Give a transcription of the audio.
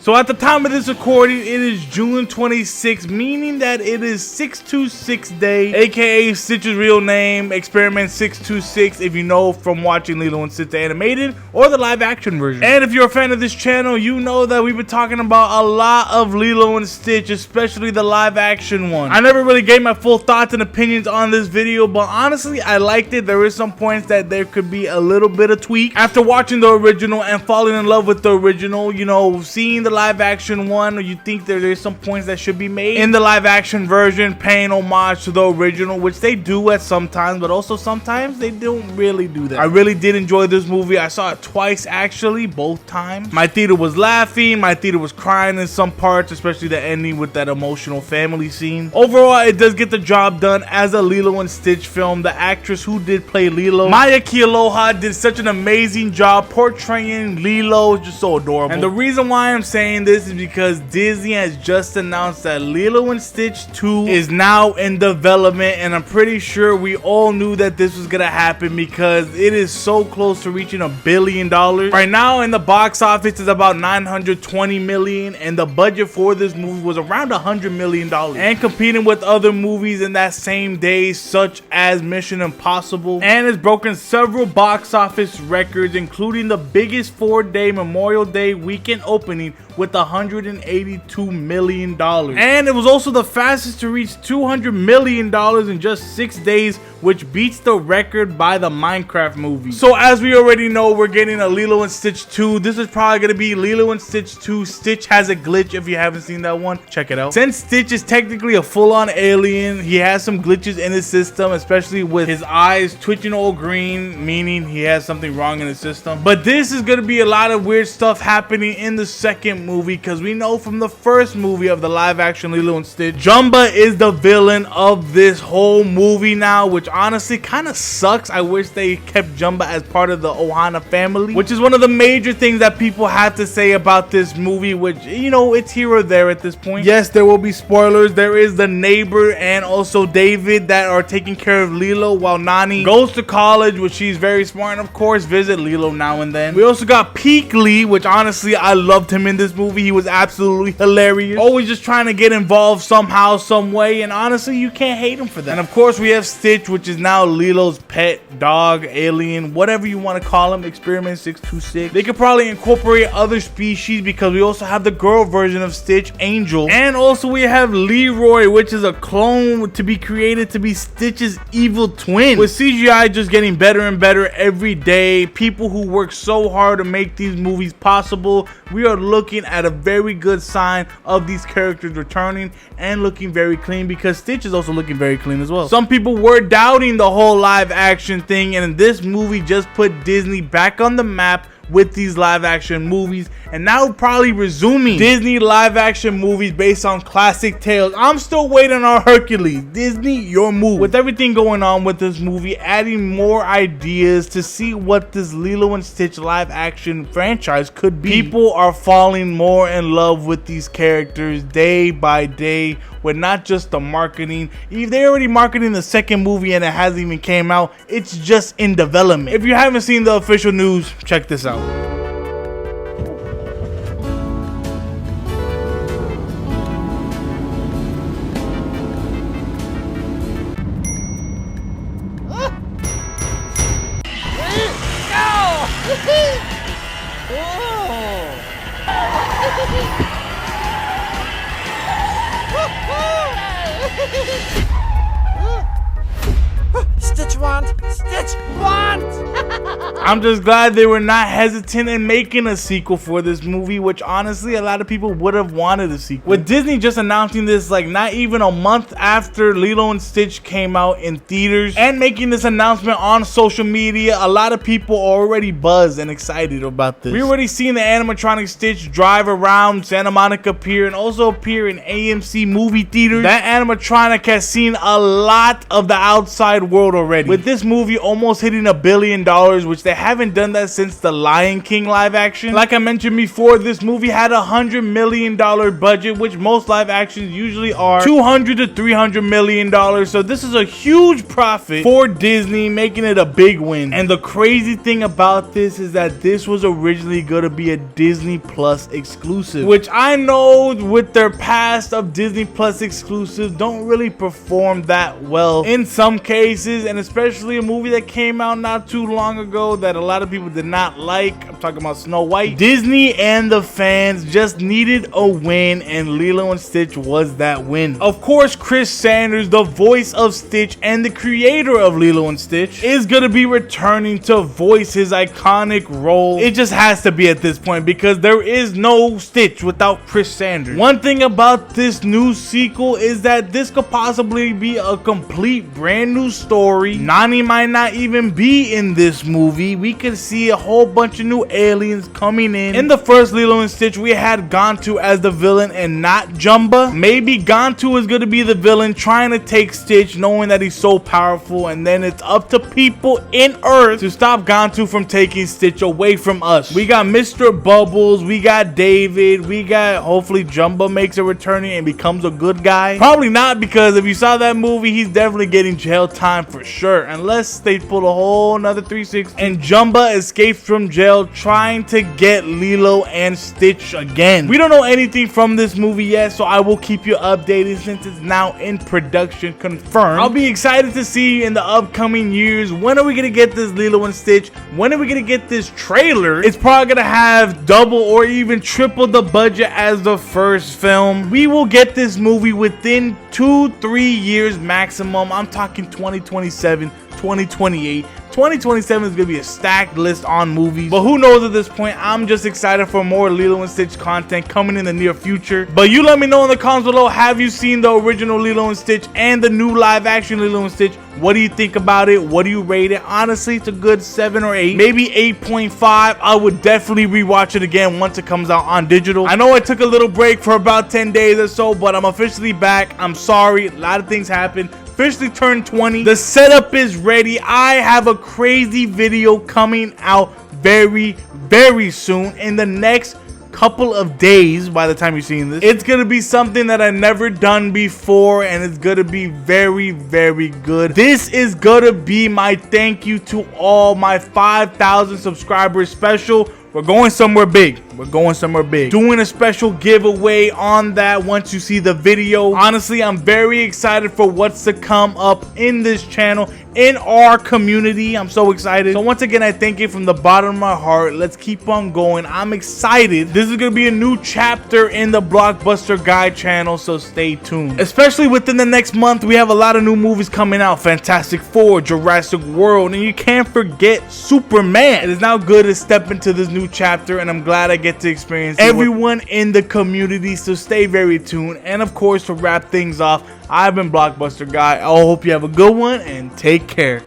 So at the time of this recording, it is June 26th, meaning that it is 626 Day, aka Stitch's real name, Experiment 626, if you know from watching Lilo and Stitch the animated or the live action version. And if you're a fan of this channel, you know that we've been talking about a lot of Lilo and Stitch, especially the live action one. I never really gave my full thoughts and opinions on this video, but honestly, I liked it. There is some points that there could be a little bit of tweak. After watching the original and falling in love with the original, you know, seeing the live action one, or you think there's some points that should be made in the live action version, paying homage to the original, which they do at sometimes, but also sometimes they don't really do that. I really did enjoy this movie. I saw it twice actually, both times. My theater was laughing, my theater was crying in some parts, especially the ending with that emotional family scene. Overall, it does get the job done as a Lilo and Stitch film. The actress who did play Lilo, Maya Kealoha, did such an amazing job portraying Lilo. It's just so adorable. And the reason why I'm saying this is because Disney has just announced that Lilo and Stitch 2 is now in development, and I'm pretty sure we all knew that this was gonna happen because it is so close to reaching $1 billion. Right now in the box office is about $920 million, and the budget for this movie was around $100 million, and competing with other movies in that same day such as Mission Impossible, and has broken several box office records, including the biggest 4-day Memorial Day weekend opening with $182 million. And it was also the fastest to reach $200 million in just 6 days, which beats the record by the Minecraft movie. So as we already know, we're getting a Lilo and Stitch 2. This is probably going to be Lilo and Stitch 2 Stitch Has a Glitch. If you haven't seen that one, check it out. Since Stitch is technically a full-on alien, he has some glitches in his system, especially with his eyes twitching all green, meaning he has something wrong in his system. But this is going to be a lot of weird stuff happening in the second movie, because we know from the first movie of the live action Lilo and Stitch, Jumba is the villain of this whole movie now, which honestly kind of sucks. I wish they kept Jumba as part of the Ohana family, which is one of the major things that people have to say about this movie, which, you know, it's here or there at this point. Yes, there will be spoilers. There is the neighbor and also David that are taking care of Lilo while Nani goes to college, which she's very smart, and of course visit Lilo now and then. We also got Peekly, which honestly I loved him in this movie. He was absolutely hilarious, always just trying to get involved somehow, some way, and honestly you can't hate him for that. And of course we have Stitch, which is now Lilo's pet dog, alien, whatever you want to call him, Experiment 626. They could probably incorporate other species because we also have the girl version of Stitch, Angel, and also we have Leroy, which is a clone to be created to be Stitch's evil twin, with CGI just getting better and better every day. People who work so hard to make these movies possible, we are looking at a very good sign of these characters returning and looking very clean, because Stitch is also looking very clean as well. Some people were doubting the whole live action thing, and this movie just put Disney back on the map with these live action movies, and now probably resuming Disney live action movies based on classic tales. I'm still waiting on Hercules. Disney, your move. With everything going on with this movie, adding more ideas to see what this Lilo and Stitch live action franchise could be. People are falling more in love with these characters day by day, with not just the marketing. If they're already marketing the second movie and it hasn't even came out, it's just in development. If you haven't seen the official news, check this out. Stitch want! Stitch want! I'm just glad they were not hesitant in making a sequel for this movie, which honestly a lot of people would have wanted a sequel. With Disney just announcing this like not even a month after Lilo and Stitch came out in theaters, and making this announcement on social media, a lot of people are already buzzed and excited about this. We already seen the animatronic Stitch drive around Santa Monica Pier and also appear in AMC movie theaters. That animatronic has seen a lot of the outside world already, with this movie almost hitting $1 billion, which they haven't done that since the Lion King live action. Like I mentioned before, this movie had $100 million budget, which most live actions usually are $200 to $300 million. So this is a huge profit for Disney, making it a big win. And the crazy thing about this is that this was originally going to be a Disney Plus exclusive, which I know with their past of Disney Plus exclusives don't really perform that well in some cases, and especially a movie that came out not too long ago that a lot of people did not like. I'm talking about Snow White. Disney and the fans just needed a win, and Lilo and Stitch was that win. Of course, Chris Sanders, the voice of Stitch and the creator of Lilo and Stitch, is gonna be returning to voice his iconic role. It just has to be at this point because there is no Stitch without Chris Sanders. One thing about this new sequel is that this could possibly be a complete brand new story. Nani might not even be in this movie. We could see a whole bunch of new aliens coming in. In the first Lilo and Stitch, we had Gantu as the villain and not Jumba. Maybe Gantu is going to be the villain trying to take Stitch, knowing that he's so powerful, and then it's up to people in Earth to stop Gantu from taking Stitch away from us. We got Mr. Bubbles, we got David, we got, hopefully Jumba makes a returning and becomes a good guy. Probably not, because if you saw that movie, he's definitely getting jail time for sure, unless they pull a whole nother 360 and Jumba escapes from jail trying to get Lilo and Stitch again. We don't know anything from this movie yet, so I will keep you updated since it's now in production confirmed. I'll be excited to see in the upcoming years, when are we gonna get this Lilo and Stitch? When are we gonna get this trailer? It's probably gonna have double or even triple the budget as the first film. We will get this movie within 2-3 years maximum. I'm talking 2027, 2028. 2027 is going to be a stacked list on movies, but who knows at this point. I'm just excited for more Lilo and Stitch content coming in the near future. But you let me know in the comments below, have you seen the original Lilo and Stitch and the new live action Lilo and Stitch? What do you think about it? What do you rate it? Honestly, it's a good 7 or 8, maybe 8.5. I would definitely rewatch it again once it comes out on digital. I know I took a little break for about 10 days or so, but I'm officially back. I'm sorry, a lot of things happened. Officially turned 20. The setup is ready. I have a crazy video coming out very soon, in the next couple of days. By the time you're seeing this, it's gonna be something that I never done before, and it's gonna be very good. This is gonna be my thank you to all my 5,000 subscribers special. We're going somewhere big. We're going somewhere big. Doing a special giveaway on that once you see the video. Honestly, I'm very excited for what's to come up in this channel, in our community. I'm so excited. So once again, I thank you from the bottom of my heart. Let's keep on going. I'm excited. This is going to be a new chapter in the Blockbusterguyy channel, so stay tuned. Especially within the next month, we have a lot of new movies coming out. Fantastic Four, Jurassic World, and you can't forget Superman. It is now good to step into this new chapter, and I'm glad I get to experience everyone in the community, so stay very tuned. And of course, to wrap things off, I've been Blockbusterguyy. I hope you have a good one and take care.